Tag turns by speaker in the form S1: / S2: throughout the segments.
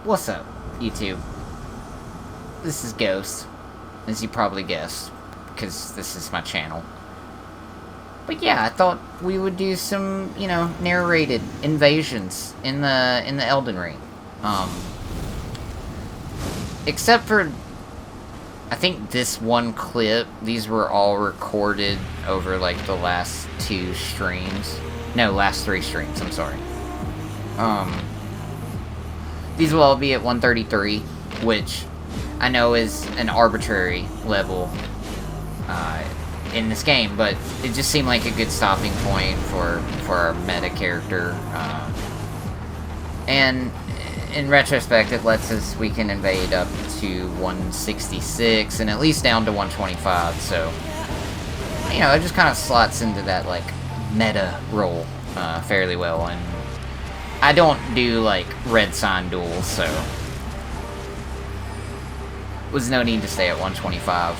S1: What's up, YouTube? This is Ghost, as you probably guessed, because this is my channel. But yeah, I thought we would do some, you know, narrated invasions in the Elden Ring. Except for, I think this one clip, these were all recorded over, like, the last 2 streams. No, last 3 streams, I'm sorry. These will all be at 133, which I know is an arbitrary level in this game, but it just seemed like a good stopping point for our meta character. And in retrospect, it lets us, we can invade up to 166 and at least down to 125, so, you know, it just kind of slots into that, like, meta role fairly well. And I don't do, like, red sign duels, so was no need to stay at 125.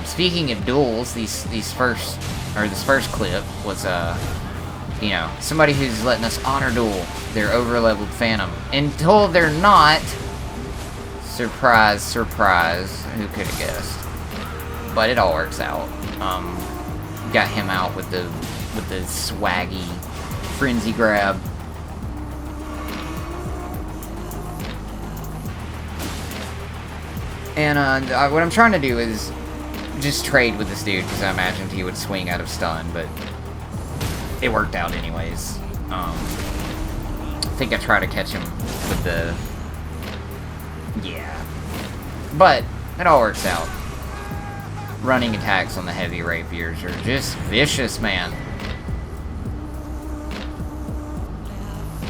S1: Speaking of duels, this first clip was, you know, somebody who's letting us honor duel their over-leveled Phantom until they're not. Surprise, surprise. Who could have guessed? But it all works out. Got him out with the swaggy frenzy grab. And what I'm trying to do is just trade with this dude, because I imagined he would swing out of stun, but it worked out anyways. I think I tried to catch him with the... Yeah. But it all works out. Running attacks on the heavy rapiers are just vicious, man.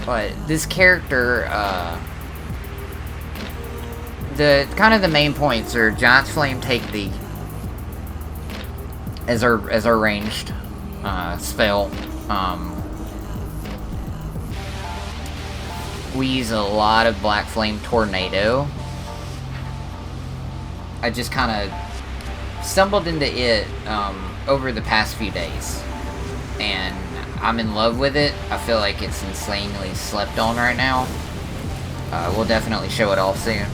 S1: But this character, the main points are Giant's Flame take thee as our ranged spell. We use a lot of Black Flame Tornado. I just kind of stumbled into it over the past few days, and I'm in love with it. I feel like it's insanely slept on right now. We'll definitely show it off soon.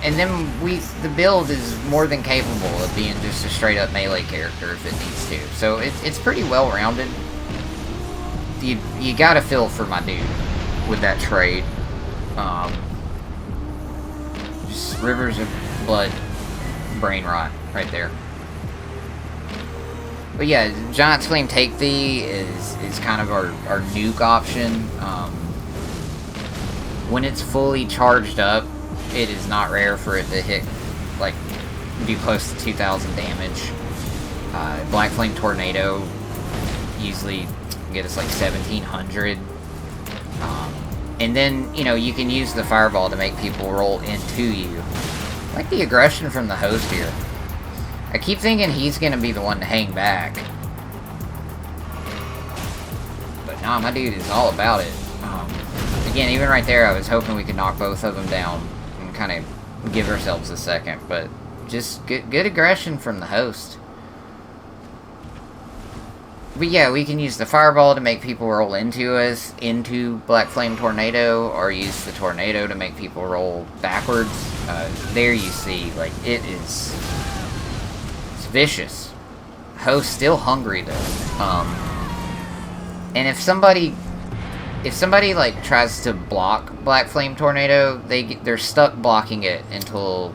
S1: And then the build is more than capable of being just a straight up melee character if it needs to. So it's pretty well rounded. You gotta feel for my dude with that trade. Just rivers of blood, brain rot right there. But yeah, Giant's Flame Take Thee is kind of our nuke option. When it's fully charged up, it is not rare for it to hit, like, do close to 2,000 damage. Black Flame Tornado usually get us like 1,700. And then, you know, you can use the Fireball to make people roll into you. I like the aggression from the host here. I keep thinking he's gonna be the one to hang back. But nah, my dude is all about it. Again, even right there, I was hoping we could knock both of them down and kind of give ourselves a second, but just good aggression from the host. But yeah, we can use the Fireball to make people roll into us, into Black Flame Tornado, or use the Tornado to make people roll backwards. There you see, like, it's vicious. Host still hungry though. And if somebody like tries to block Black Flame Tornado, they're stuck blocking it until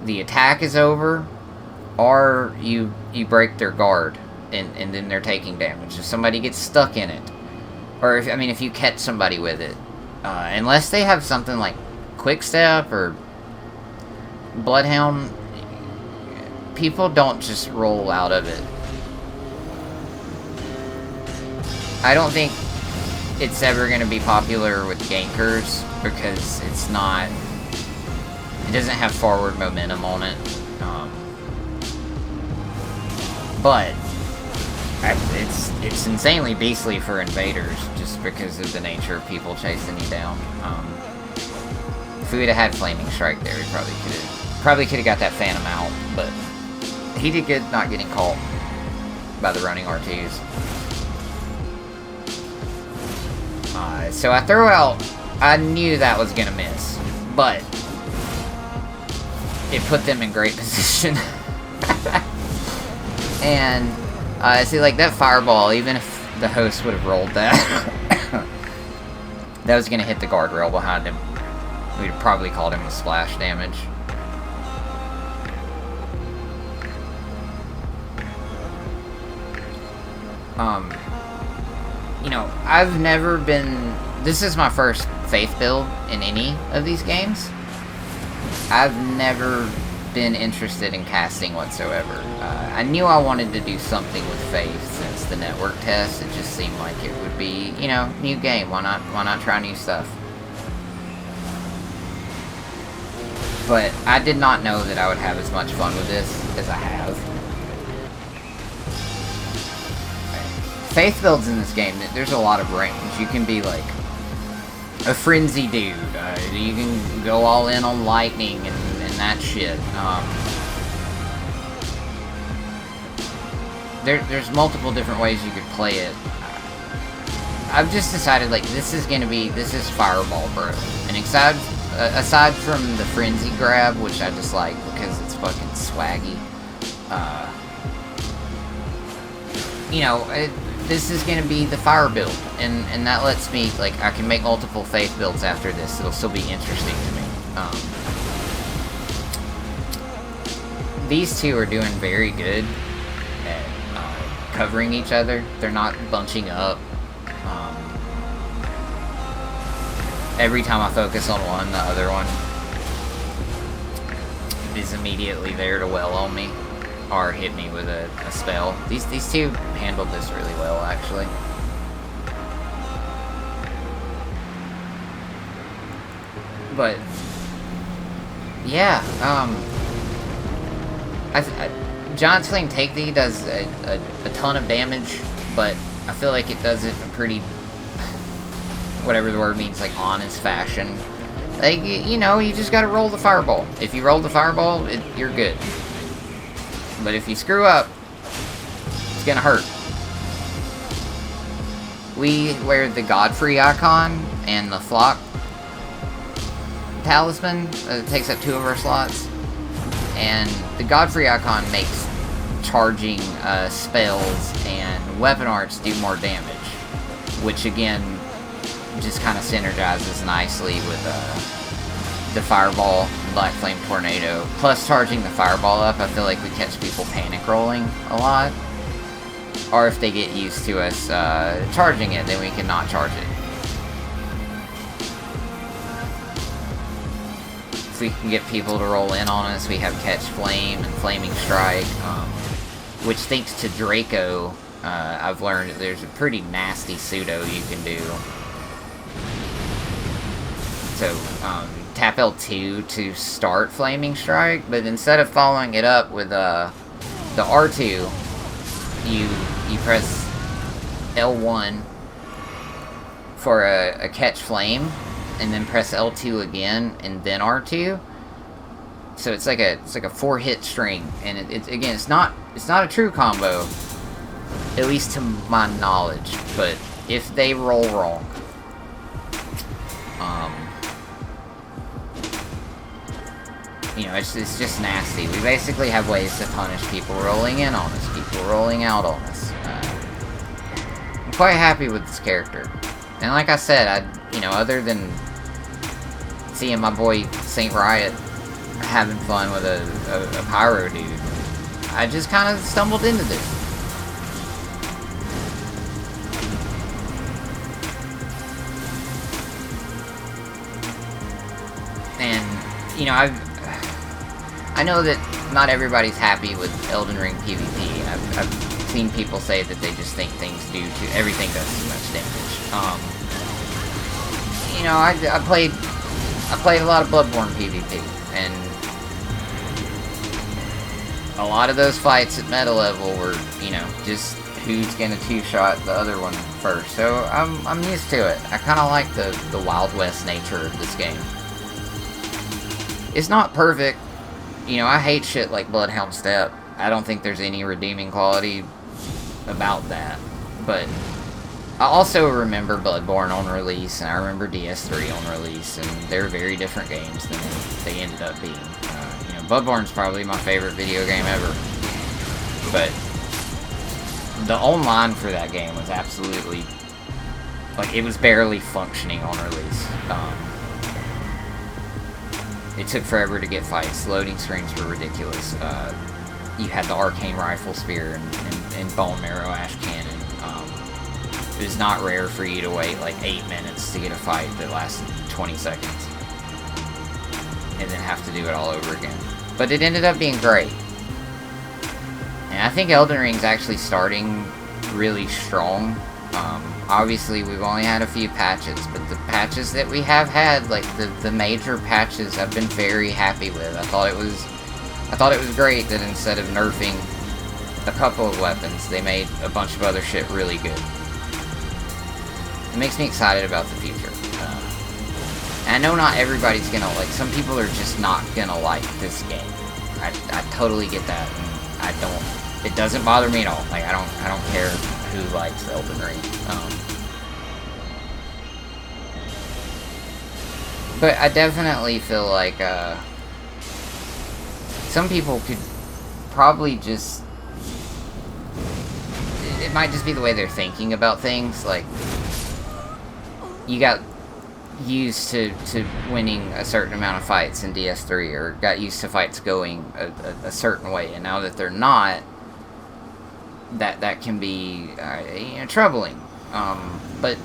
S1: the attack is over, or you break their guard. And then they're taking damage. If somebody gets stuck in it, or if you catch somebody with it, unless they have something like Quick Step or Bloodhound, people don't just roll out of it. I don't think it's ever going to be popular with gankers because it doesn't have forward momentum on it. But it's insanely beastly for invaders just because of the nature of people chasing you down. If we would have had Flaming Strike there, we probably could have got that Phantom out, but he did good not getting caught by the running R2s. So I throw out... I knew that was gonna miss, but it put them in great position. And, see, like, that fireball, even if the host would have rolled that, that was gonna hit the guardrail behind him. We'd have probably called him with splash damage. You know, I've never been... This is my first faith build in any of these games. I've never been interested in casting whatsoever. I knew I wanted to do something with faith since the network test. It just seemed like it would be, you know, new game. Why not try new stuff? But I did not know that I would have as much fun with this as I have. Faith builds in this game, there's a lot of range. You can be like a frenzy dude. You can go all in on lightning and that shit. There's multiple different ways you could play it. I've just decided, like, this is Fireball, bro. And aside from the frenzy grab, which I just like because it's fucking swaggy, you know, this is gonna be the fire build, and that lets me, like, I can make multiple faith builds after this. It'll still be interesting to me. These two are doing very good at covering each other. They're not bunching up. Every time I focus on one, the other one is immediately there to wail on me or hit me with a spell. These two handled this really well, actually. But yeah, Giant's Flame Take Thee does a ton of damage, but I feel like it does it in a pretty, whatever the word means, like, honest fashion. Like, you know, you just gotta roll the fireball. If you roll the fireball, you're good. But if you screw up, it's gonna hurt. We wear the Godfrey icon and the Flock Talisman. It takes up 2 of our slots. And the Godfrey icon makes charging spells and weapon arts do more damage. Which, again, just kind of synergizes nicely with the Fireball, Black Flame Tornado. Plus, charging the Fireball up, I feel like we catch people panic rolling a lot. Or if they get used to us charging it, then we can not charge it. If we can get people to roll in on us, we have Catch Flame and Flaming Strike, which, thanks to Draco, I've learned that there's a pretty nasty pseudo you can do. So, tap L2 to start Flaming Strike, but instead of following it up with the R2, you press L1 for a Catch Flame, and then press L2 again, and then R2. So it's like a 4-hit string, and again, it's not a true combo, at least to my knowledge. But if they roll wrong, you know, it's just nasty. We basically have ways to punish people rolling in on us, people rolling out on us. I'm quite happy with this character. And like I said, you know, other than seeing my boy Saint Riot having fun with a pyro dude, I just kind of stumbled into this. And, you know, I know that not everybody's happy with Elden Ring PvP. I've seen people say that they just think everything does too much damage. You know, I played a lot of Bloodborne PvP, and a lot of those fights at meta level were, you know, just who's gonna two-shot the other one first. So I'm used to it. I kind of like the Wild West nature of this game. It's not perfect. You know, I hate shit like Bloodhound Step. I don't think there's any redeeming quality about that. But I also remember Bloodborne on release, and I remember DS3 on release, and they're very different games than they ended up being. You know, Bloodborne's probably my favorite video game ever, but the online for that game was absolutely, like, it was barely functioning on release. It took forever to get fights. Loading screens were ridiculous. You had the arcane rifle spear and bone marrow ash cannon. It is not rare for you to wait like 8 minutes to get a fight that lasted 20 seconds. And then have to do it all over again. But it ended up being great. And I think Elden Ring's actually starting really strong. Obviously, we've only had a few patches, but the patches that we have had, like the major patches, I've been very happy with. I thought it was great that instead of nerfing a couple of weapons, they made a bunch of other shit really good. It makes me excited about the future. And I know not everybody's gonna like. Some people are just not gonna like this game. I totally get that, and I don't. It doesn't bother me at all. Like I don't care who likes Elden Ring. But I definitely feel like some people could probably just. It might just be the way they're thinking about things. Like you got used to winning a certain amount of fights in DS3, or got used to fights going a certain way, and now that they're not, that can be you know, troubling. But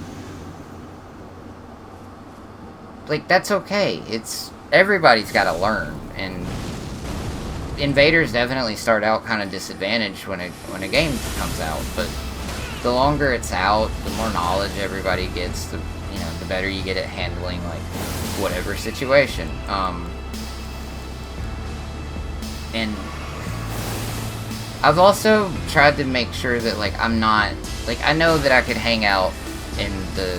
S1: like that's okay. It's everybody's got to learn, and invaders definitely start out kind of disadvantaged when a game comes out. But the longer it's out, the more knowledge everybody gets. The better you get at handling like whatever situation. And I've also tried to make sure that like I'm not like I know that I could hang out in the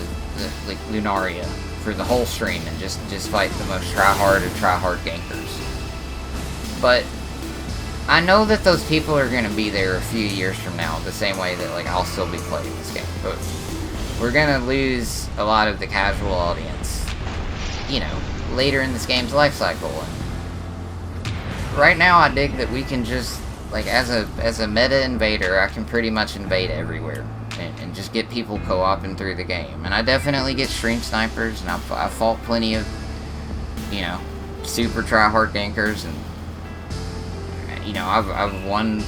S1: like Lunaria for the whole stream and just fight the most try-hard gankers. But I know that those people are gonna be there a few years from now, the same way that like I'll still be playing this game. But we're gonna lose a lot of the casual audience, you know, later in this game's life cycle. And right now, I dig that we can just, like, as a meta invader, I can pretty much invade everywhere and just get people co-oping through the game. And I definitely get stream snipers, and I fought plenty of, you know, super try-hard gankers, and you know, I've won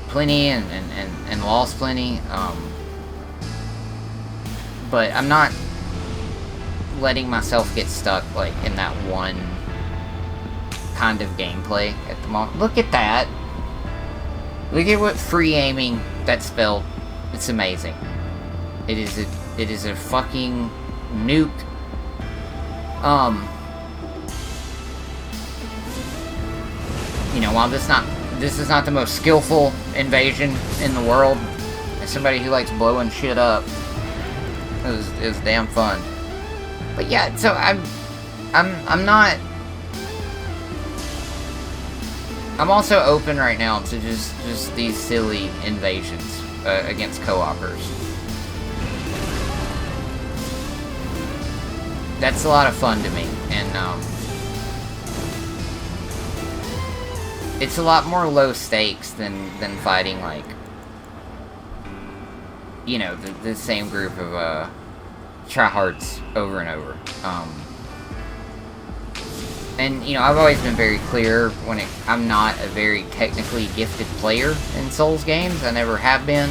S1: plenty and lost plenty. But I'm not letting myself get stuck, like, in that one kind of gameplay at the moment. Look at that! Look at what free aiming that spelled. It's amazing. It is a fucking nuke. You know, while this is not the most skillful invasion in the world, as somebody who likes blowing shit up, it was damn fun. But yeah, so I'm not. I'm also open right now to just these silly invasions against co-opers. That's a lot of fun to me, and it's a lot more low stakes than fighting like, you know, the same group of tryhards over and over. And you know, I've always been very clear I'm not a very technically gifted player in Souls games. I never have been.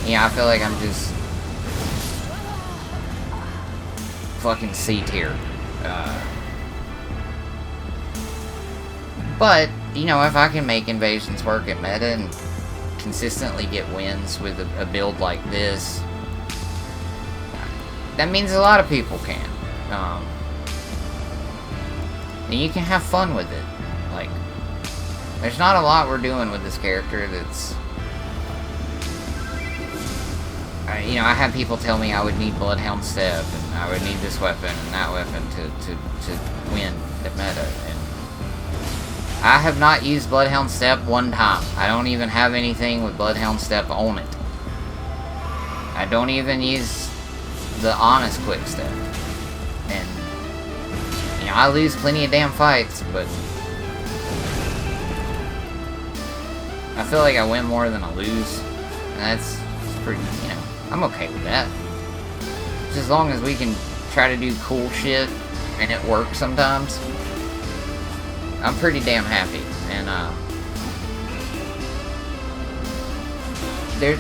S1: You know, I feel like I'm just fucking C tier. But you know, if I can make invasions work at meta and consistently get wins with a build like this, that means a lot of people can. And you can have fun with it. Like, there's not a lot we're doing with this character that's... you know, I have people tell me I would need Bloodhound Step, and I would need this weapon and that weapon to win at meta. And I have not used Bloodhound Step one time. I don't even have anything with Bloodhound Step on it. I don't even use the honest quick step. And, you know, I lose plenty of damn fights, but I feel like I win more than I lose. And that's pretty, you know, I'm okay with that. Just as long as we can try to do cool shit and it works sometimes, I'm pretty damn happy. And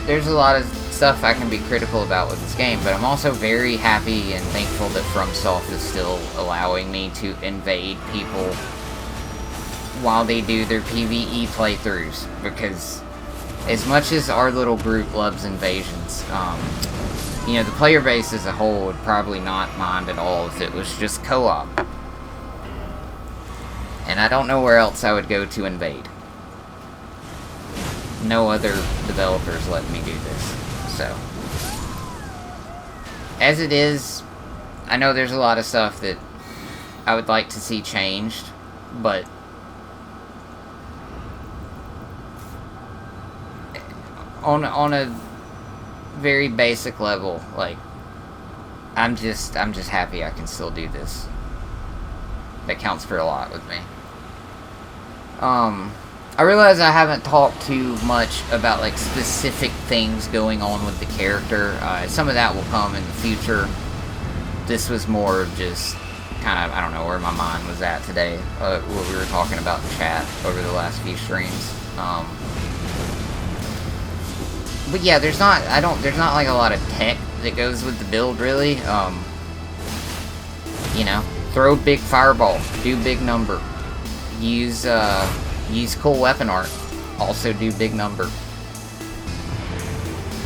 S1: there's a lot of stuff I can be critical about with this game, but I'm also very happy and thankful that FromSoft is still allowing me to invade people while they do their PvE playthroughs, because as much as our little group loves invasions, you know, the player base as a whole would probably not mind at all if it was just co-op. And I don't know where else I would go to invade. No other developers let me do this. So, as it is, I know there's a lot of stuff that I would like to see changed, but on a very basic level, like, I'm just happy I can still do this. That counts for a lot with me. I realize I haven't talked too much about, like, specific things going on with the character. Some of that will come in the future. This was more of just kind of, I don't know, where my mind was at today. What we were talking about in chat over the last few streams. But yeah, there's not like a lot of tech that goes with the build, really. You know, throw big fireball, do big number, use cool weapon art, also do big number,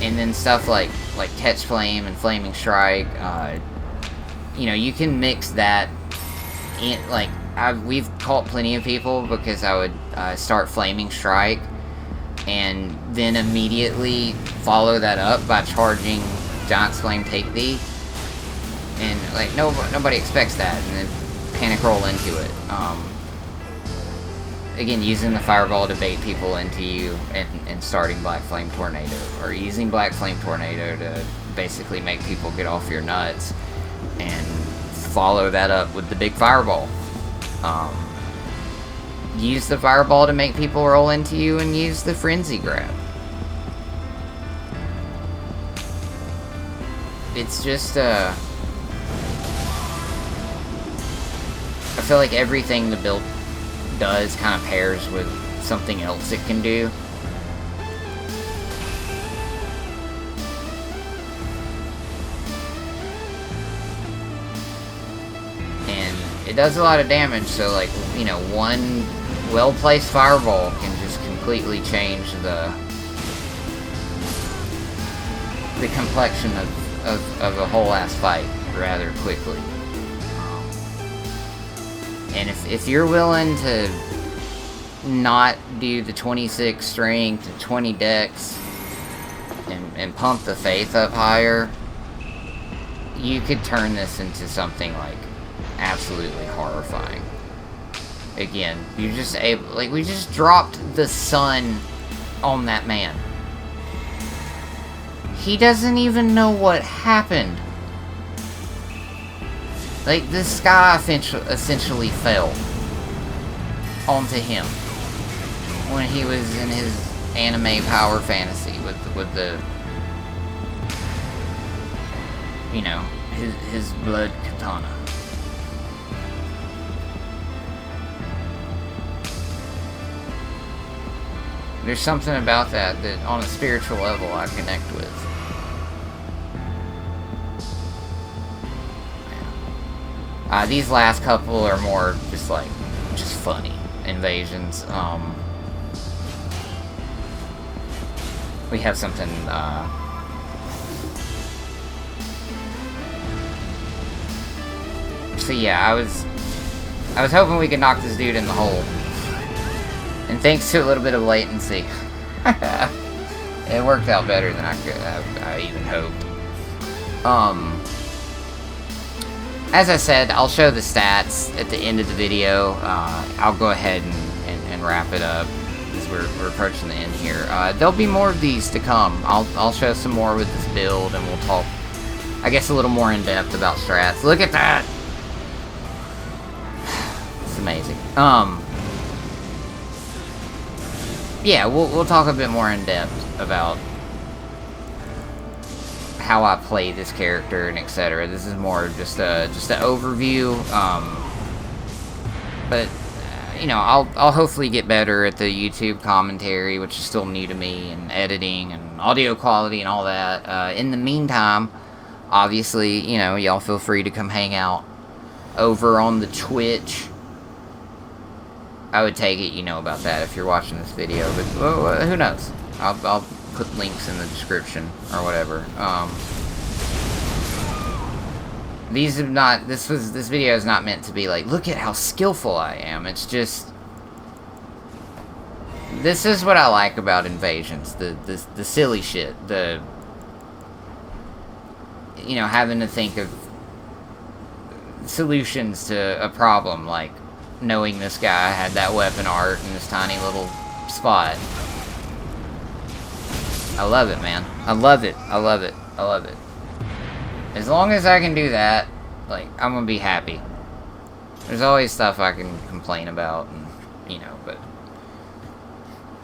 S1: and then stuff like catch flame and flaming strike. You know, you can mix that in. Like, we've caught plenty of people because I would start flaming strike and then immediately follow that up by charging Giant's Flame Take Thee, and like nobody expects that, and then panic roll into it. Again, using the fireball to bait people into you and starting Black Flame Tornado, or using Black Flame Tornado to basically make people get off your nuts, and follow that up with the big fireball. Use the fireball to make people roll into you, and use the frenzy grab. It's just, I feel like everything the build does kind of pairs with something else it can do. And it does a lot of damage, so, like, you know, one well-placed fireball can just completely change the complexion of a whole ass fight rather quickly. And if you're willing to not do the 26 strength, 20 dex, and pump the faith up higher, you could turn this into something, like, absolutely horrifying. Again, you're just able, like, we just dropped the sun on that man. He doesn't even know what happened. Like, the sky essentially fell onto him when he was in his anime power fantasy with the, you know, his blood katana. There's something about that on a spiritual level I connect with. These last couple are more just funny invasions. We have something, so yeah, I was hoping we could knock this dude in the hole. And thanks to a little bit of latency, it worked out better than I even hoped. As I said, I'll show the stats at the end of the video. I'll go ahead and wrap it up, because we're approaching the end here. There'll be more of these to come. I'll show some more with this build, and we'll talk, I guess, a little more in depth about strats. Look at that! It's amazing. Yeah, we'll talk a bit more in depth about how I play this character and etc. This is more just an overview. But you know, I'll hopefully get better at the YouTube commentary, which is still new to me, and editing and audio quality and all that. In the meantime, obviously, you know, y'all feel free to come hang out over on the Twitch. I would take it you know about that if you're watching this video, but well, who knows? I'll put links in the description or whatever. This video is not meant to be like, look at how skillful I am. It's just, this is what I like about invasions, the silly shit, you know, having to think of solutions to a problem, like knowing this guy had that weapon art in this tiny little spot. I love it, man. I love it. I love it. I love it. As long as I can do that, like, I'm gonna be happy. There's always stuff I can complain about, and, you know, but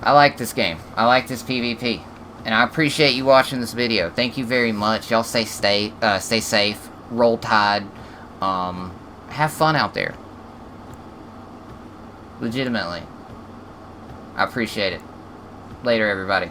S1: I like this game. I like this PvP. And I appreciate you watching this video. Thank you very much. Y'all stay safe. Roll Tide. Have fun out there. Legitimately. I appreciate it. Later, everybody.